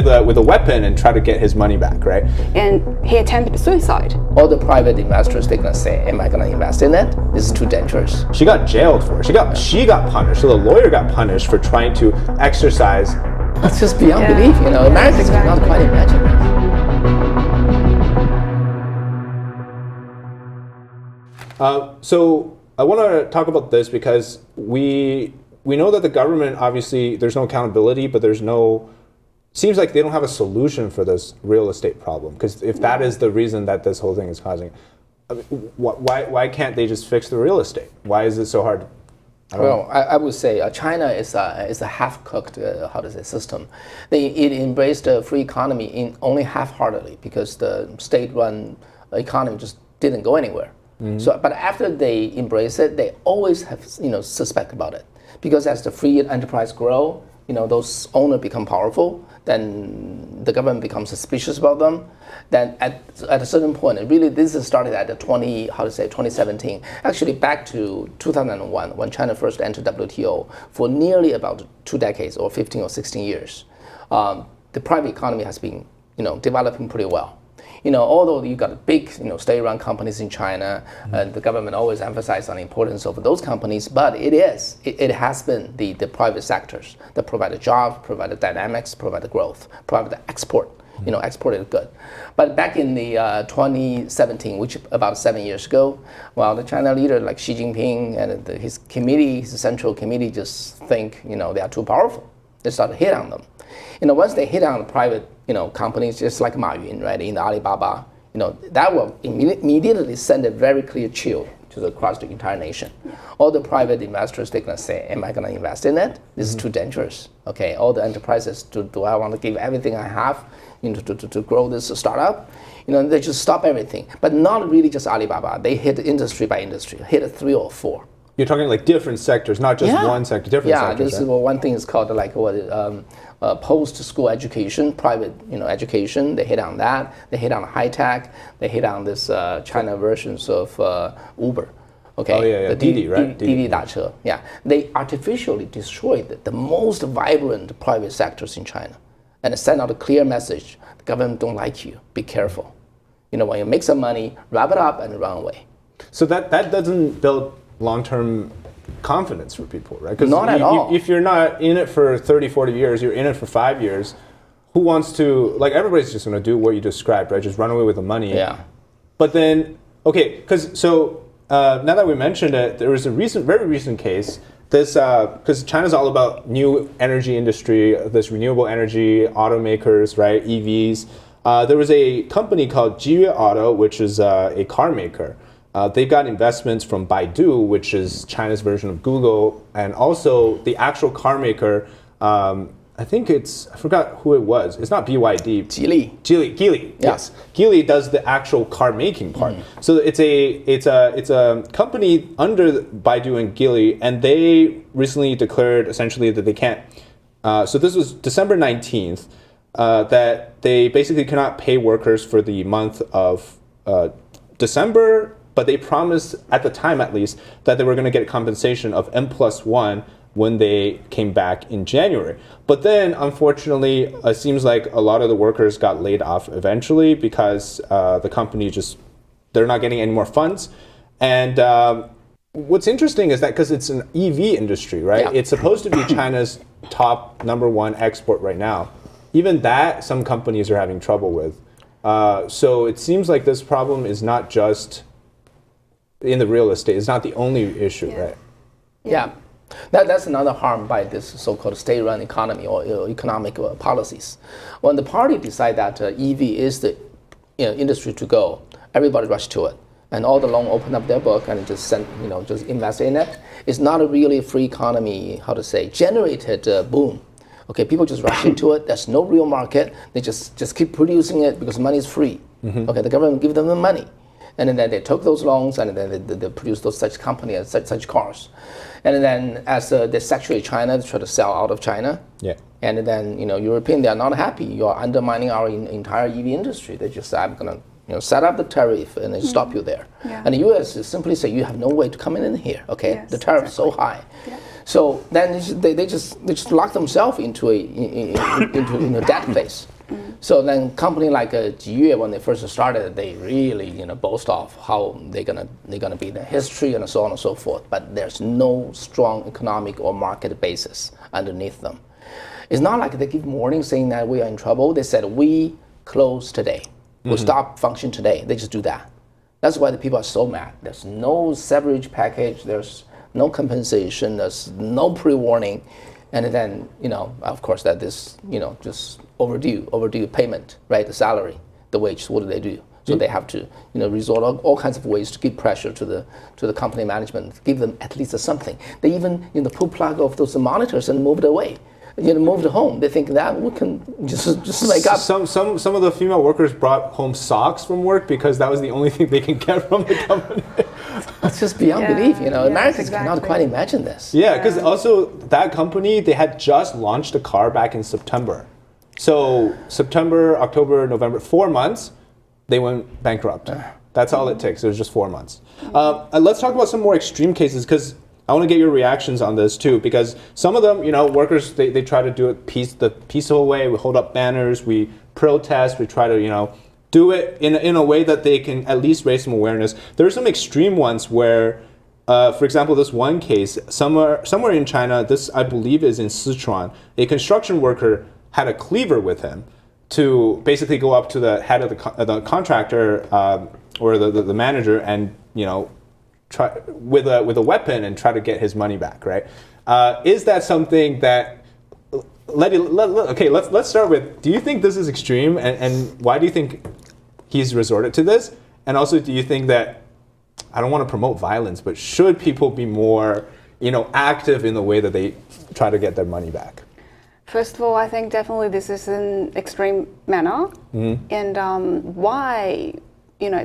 with a weapon and try to get his money back, right? And he attempted suicide. All the private investors, they're gonna say, am I gonna invest in it? This is too dangerous. She got jailed for it. She got punished. So the lawyer got punished for trying to exercise. That's just beyond belief, you know. Americans cannot quite imagine it. So I want to talk about this because we know that the government, obviously, there's no accountability, but seems like they don't have a solution for this real estate problem. Because if that is the reason that this whole thing is causing, I mean, why can't they just fix the real estate? Why is it so hard? I would say China is a half-cooked, system. It embraced a free economy only half-heartedly because the state-run economy just didn't go anywhere. Mm-hmm. So, but after they embrace it, they always have suspect about it because as the free enterprise grow, those owners become powerful. Then the government becomes suspicious about them. Then at a certain point, this started at 2017. Actually, back to 2001 when China first entered WTO for nearly about 2 decades or 15 or 16 years. The private economy has been developing pretty well. Although you got big, state-run companies in China, and the government always emphasized on the importance of those companies, but it has been the private sectors that provide the jobs, provide the dynamics, provide the growth, provide the export. Export is good. But back in the 2017, which about 7 years ago, the China leader like Xi Jinping and his central committee just think, they are too powerful. They start to hit on them. Once they hit on the private, companies just like Ma Yun, right, in the Alibaba, that will immediately send a very clear chill across the entire nation. All the private investors, they're gonna say, am I gonna invest in it? This is too dangerous. Okay, all the enterprises, do I want to give everything I have to grow this startup? They just stop everything. But not really just Alibaba. They hit industry by industry, hit 3 or 4. You're talking like different sectors, not just one sector, different sectors. Yeah, this is one thing is called like post-school education, private education. They hit on that. They hit on high tech. They hit on this China versions of Uber. Okay. Oh yeah. The Didi, right? Didi 打车. Yeah. They artificially destroyed the most vibrant private sectors in China, and send out a clear message: the government don't like you. Be careful. When you make some money, wrap it up and run away. So that doesn't build long-term confidence for people, right? Because not at all. If you're not in it for 30, 40 years, you're in it for 5 years, who wants to, everybody's just going to do what you described, right? Just run away with the money. Yeah. But then, okay, now that we mentioned it, there was a very recent case, because China's all about new energy industry, this renewable energy, automakers, right, EVs. There was a company called Jiyue Auto, which is a car maker. They got investments from Baidu, which is China's version of Google, and also the actual car maker. I forgot who it was. It's not BYD. Geely. Yes. Geely does the actual car making part. So it's a company under Baidu and Geely, and they recently declared essentially that they can't. So this was December 19th, that they basically cannot pay workers for the month of December. But they promised, at the time at least, that they were going to get compensation of N+1 when they came back in January. But then, unfortunately, it seems like a lot of the workers got laid off eventually because the company they're not getting any more funds. And what's interesting is that because it's an EV industry, right? Yeah. It's supposed to be China's top #1 export right now. Even that, some companies are having trouble with. So it seems like this problem is not just in the real estate. It's not the only issue, right? Yeah. That's another harm by this so-called state-run economy or economic policies. When the party decide that EV is the industry to go, everybody rush to it, and all the loan open up their book and just just invest in it. It's not a really free economy, generated boom. Okay, people just rush into it. There's no real market. They just keep producing it because money is free. Mm-hmm. Okay, the government give them the money. And then they took those loans and then they produce those such companies, such cars. And then as they saturate China, they try to sell out of China. Yeah. And then European, they are not happy. You are undermining our entire EV industry. They just say, I'm gonna set up the tariff and then stop you there. Yeah. And the U.S. simply say you have no way to come in here. Okay, the tariff is so high. Yeah. So then they just lock themselves into a debt phase. So then company like Jiyue, when they first started, they really boast off how they're gonna be the history and so on and so forth. But there's no strong economic or market basis underneath them. It's not like they give warning saying that we are in trouble. They said we close today, we stop function today. They just do that. That's why the people are so mad. There's no severance package. There's no compensation. There's no pre-warning, and then of course that this just overdue payment, right? The salary, the wage. What do they do? So they have to resort all kinds of ways to give pressure to the company management, give them at least something. They even pull plug off those monitors and move it away. Moved home. They think that we can just make up. Some of the female workers brought home socks from work because that was the only thing they can get from the company. It's just beyond belief. Americans cannot quite imagine this. Yeah, because also that company, they had just launched a car back in September. So September, October, November, 4 months, they went bankrupt. That's all it takes. It was just 4 months. Let's talk about some more extreme cases, because I want to get your reactions on this too, because some of them, workers, they try to do it the peaceful way. We hold up banners, we protest, we try to, do it in a way that they can at least raise some awareness. There are some extreme ones where, for example, this one case, somewhere in China, this I believe is in Sichuan, a construction worker had a cleaver with him to basically go up to the head of the contractor or the manager and, try with a weapon and try to get his money back, right? Is that something that? Let's start with. Do you think this is extreme, and why do you think he's resorted to this? And also, do you think that, I don't want to promote violence, but should people be more, active in the way that they try to get their money back? First of all, I think definitely this is an extreme manner, and why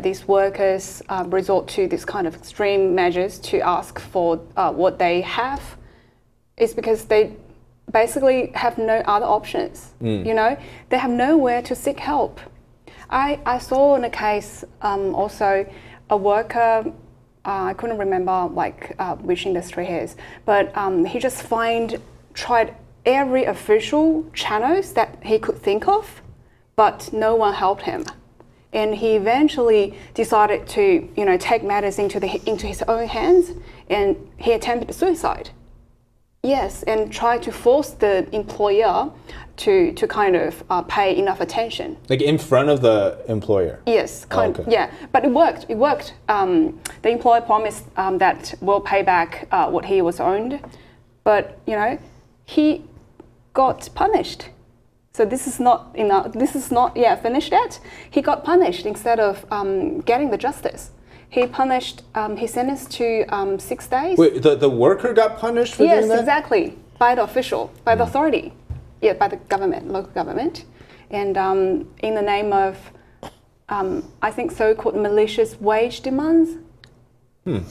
these workers resort to this kind of extreme measures to ask for what they have is because they basically have no other options. They have nowhere to seek help. I saw in a case also a worker, I couldn't remember which industry he is, but he just tried every official channels that he could think of, but no one helped him. And he eventually decided to, take matters into his own hands, and he attempted suicide. Yes, and tried to force the employer to kind of pay enough attention. Like in front of the employer? Yes, yeah. But it worked. The employer promised that we'll pay back what he was owed, but he got punished. So this is not finished yet. He got punished instead of getting the justice. He sentenced to 6 days. Wait, the worker got punished for doing that? Yes, exactly. By the official, by the authority. Yeah, by the government, local government. And in the name of, I think, so-called malicious wage demands.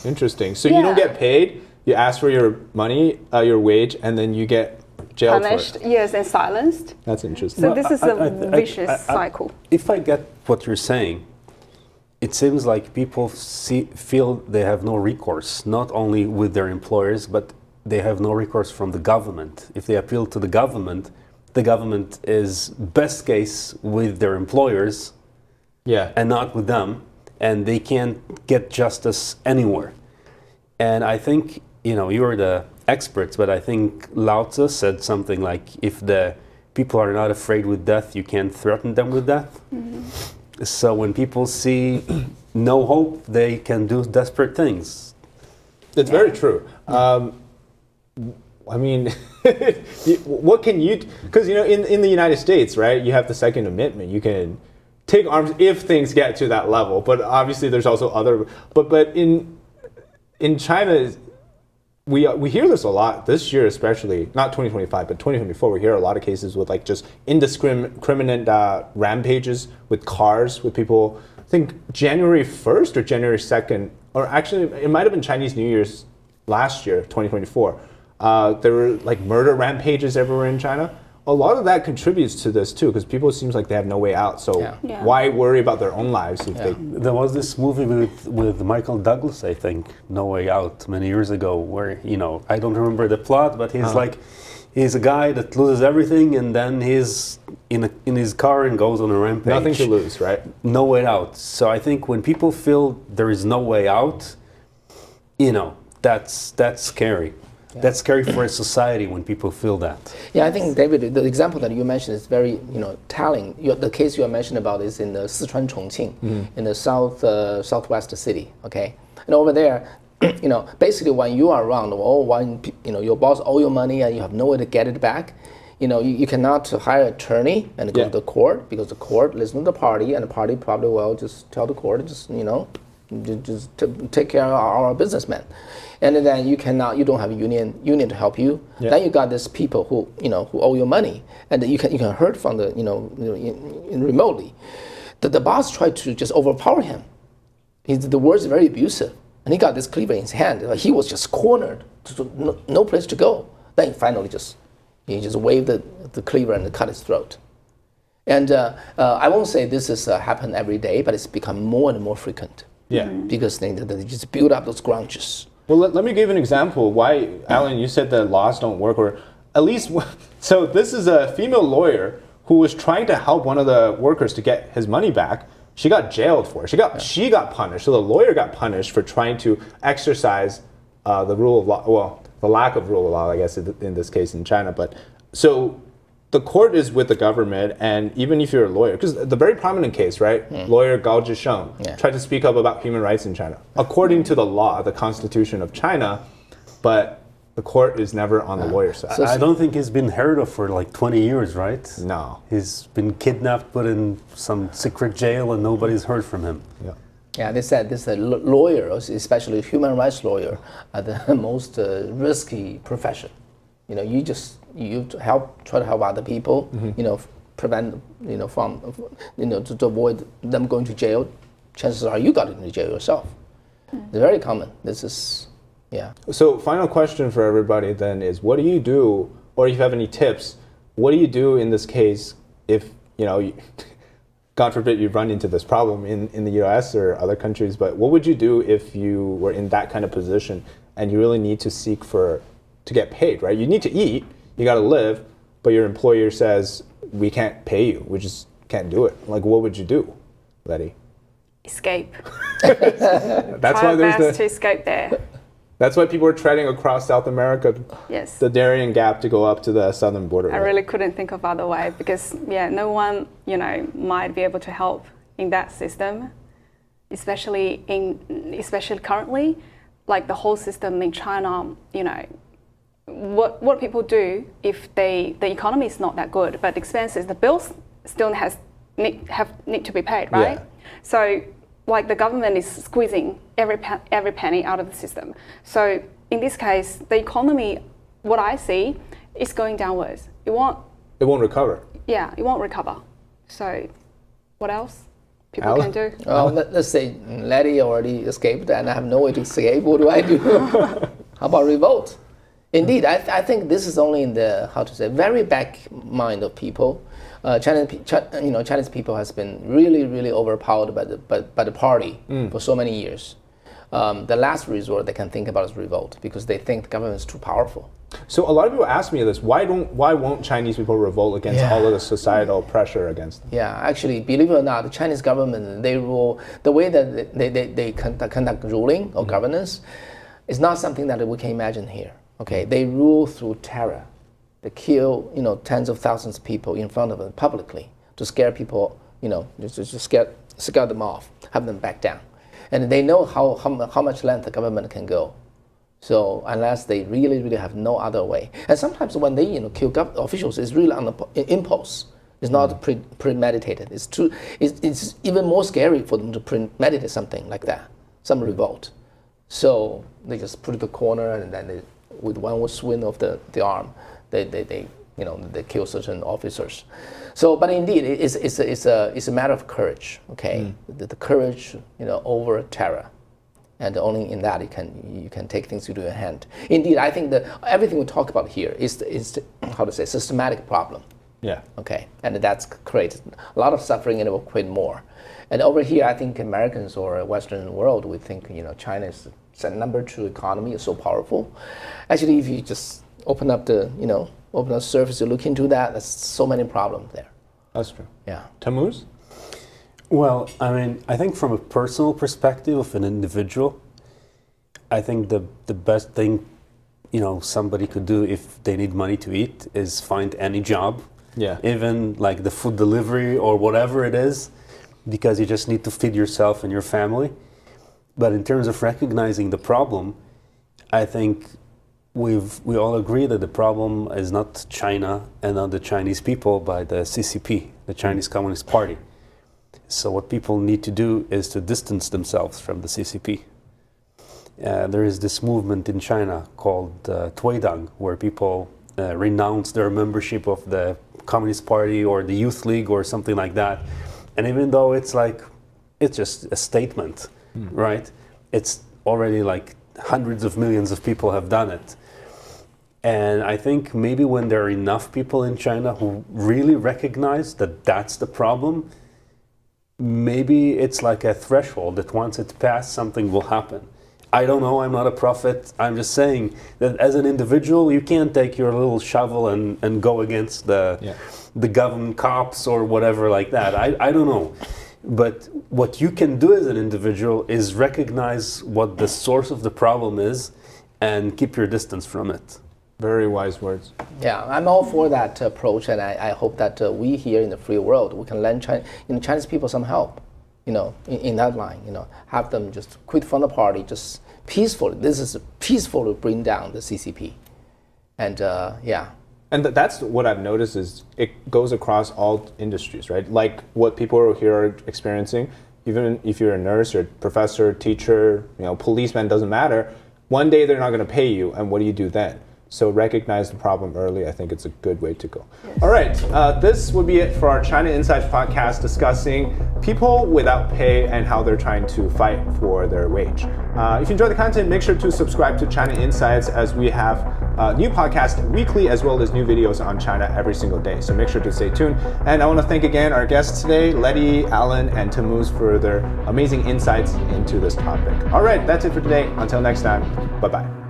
Interesting. So you don't get paid, you ask for your money, your wage, and then you get jailed punished, for it. Yes, and silenced. That's interesting. So this is a vicious cycle. If I get what you're saying, it seems like people feel they have no recourse, not only with their employers, but they have no recourse from the government. If they appeal to the government is best case with their employers, and not with them, and they can't get justice anywhere. And I think, you're the experts, but I think Lao Tzu said something like, if the people are not afraid with death, you can't threaten them with death. So when people see no hope, they can do desperate things. It's very true. I mean, what can you, because in the United States, right, you have the Second Amendment. You can take arms if things get to that level, but obviously there's also other, but in China, we hear this a lot this year, especially not 2025, but 2024. We hear a lot of cases with just indiscriminate rampages with cars, with people. I think January 1st or January 2nd, or actually it might have been Chinese New Year's last year, 2024. There were murder rampages everywhere in China. a lot of that contributes to this too, because people seems like they have no way out. So why worry about their own lives if they? There was this movie with Michael Douglas, I think, No Way Out, many years ago, where I don't remember the plot, but he's a guy that loses everything, and then he's in his car and goes on a rampage. Nothing to lose, right? No way out. So I think when people feel there is no way out, that's scary. Yeah. That's scary for a society when people feel that. Yeah, I think, David, the example that you mentioned is very, telling. The case you mentioned about is in the Sichuan Chongqing, in the southwest city. Okay, and over there, basically when you are around, your boss owe you money and you have no way to get it back. You cannot hire an attorney and go to the court, because the court listens to the party, and the party probably will just tell the court, just take care of our businessmen. And then you don't have a union to help you. Yeah. Then you got these people who owe you money, and you can hurt from the remotely. The boss tried to just overpower him. The words are very abusive, and he got this cleaver in his hand. He was just cornered, no place to go. Then he finally just waved the cleaver and cut his throat. And I won't say this has happened every day, but it's become more and more frequent. Yeah, because they just build up those grudges. Well, let me give an example why, Alan, you said that laws don't work, or at least, so this is a female lawyer who was trying to help one of the workers to get his money back. She got jailed for it. She got punished. So the lawyer got punished for trying to exercise the rule of law, well, the lack of rule of law, I guess, in this case in China. But so the court is with the government, and even if you're a lawyer, because the very prominent case, right? Lawyer Gao Zhisheng tried to speak up about human rights in China, according to the law, the Constitution of China, but the court is never on the lawyer's side. I don't think he's been heard of for like 20 years, right? No. He's been kidnapped, put in some secret jail, and nobody's heard from him. Yeah. Yeah, they said this lawyer, especially human rights lawyer, are the most risky profession. You try to help other people, prevent, from, to avoid them going to jail. Chances are you got into jail yourself. It's very common. This is, So final question for everybody then is, what do you do, or if you have any tips, what do you do in this case if, God forbid you run into this problem in the US or other countries, but what would you do if you were in that kind of position and you really need to seek to get paid, right? You need to eat, you got to live, but your employer says, we can't pay you, we just can't do it. Like, what would you do, Letty? Escape. That's why there's to escape there. That's why people are treading across South America, yes, the Darien Gap to go up to the southern border. I really couldn't think of other way, because no one might be able to help in that system, especially currently, like the whole system in China. What people do if the economy is not that good, but expenses, the bills still need to be paid, right? Yeah. So like the government is squeezing every penny out of the system. So in this case, the economy, what I see, is going downwards. It won't recover. Yeah, it won't recover. So what else people can do? Well, let's say Letty already escaped and I have no way to escape. What do I do? How about revolt? Indeed, I think this is only in the, very back mind of people. Chinese people has been really, really overpowered by the party for so many years. The last resort they can think about is revolt, because they think the government is too powerful. So a lot of people ask me this: why won't Chinese people revolt against all of the societal pressure against them? Yeah, actually, believe it or not, the Chinese government, they rule, the way that they conduct ruling or governance is not something that we can imagine here. Okay, they rule through terror. They kill, tens of thousands of people in front of them publicly to scare people, just scare them off, have them back down. And they know how much length the government can go. So unless they really, really have no other way. And sometimes when they, kill officials, it's really on the impulse. It's not premeditated. It's even more scary for them to premeditate something like that, some revolt. So they just put it in the corner, and then with one swing of the arm, they kill certain officers. So, but indeed, it's a matter of courage. Okay, the courage, over terror, and only in that you can take things into your hand. Indeed, I think that everything we talk about here is systematic problem. Yeah. Okay, and that's created a lot of suffering and it will create more. And over here, I think Americans or Western world, we think, China is the number 2 economy, is so powerful. Actually, if you just open up the surface, you look into that, there's so many problems there. That's true. Yeah. Tammuz? Well, I mean, I think from a personal perspective of an individual, I think the best thing, somebody could do if they need money to eat is find any job. Yeah. Even like the food delivery or whatever it is, because you just need to feed yourself and your family. But in terms of recognizing the problem, I think we all agree that the problem is not China and not the Chinese people, but the CCP, the Chinese Communist Party. So what people need to do is to distance themselves from the CCP. There is this movement in China called Tuidang, where people renounce their membership of the Communist Party or the Youth League or something like that. And even though it's just a statement, right? It's already like hundreds of millions of people have done it. And I think maybe when there are enough people in China who really recognize that that's the problem, maybe it's like a threshold that once it's passed, something will happen. I don't know, I'm not a prophet. I'm just saying that as an individual, you can't take your little shovel and go against the government cops or whatever like that. I don't know. But what you can do as an individual is recognize what the source of the problem is and keep your distance from it. Very wise words. Yeah, I'm all for that approach, and I hope that we here in the free world, we can lend Chinese people some help, in that line, have them just quit from the party, just peacefully. This is peaceful to bring down the CCP. And yeah. And that's what I've noticed is it goes across all industries, right? Like what people here are experiencing, even if you're a nurse or professor, teacher, policeman, doesn't matter. One day they're not going to pay you, and what do you do then? So recognize the problem early. I think it's a good way to go. Yes. All right, this would be it for our China Insights podcast discussing people without pay and how they're trying to fight for their wage. If you enjoy the content, make sure to subscribe to China Insights as we have new podcasts weekly as well as new videos on China every single day. So make sure to stay tuned. And I want to thank again our guests today, Letty, Alan, and Tammuz for their amazing insights into this topic. All right, that's it for today. Until next time, bye-bye.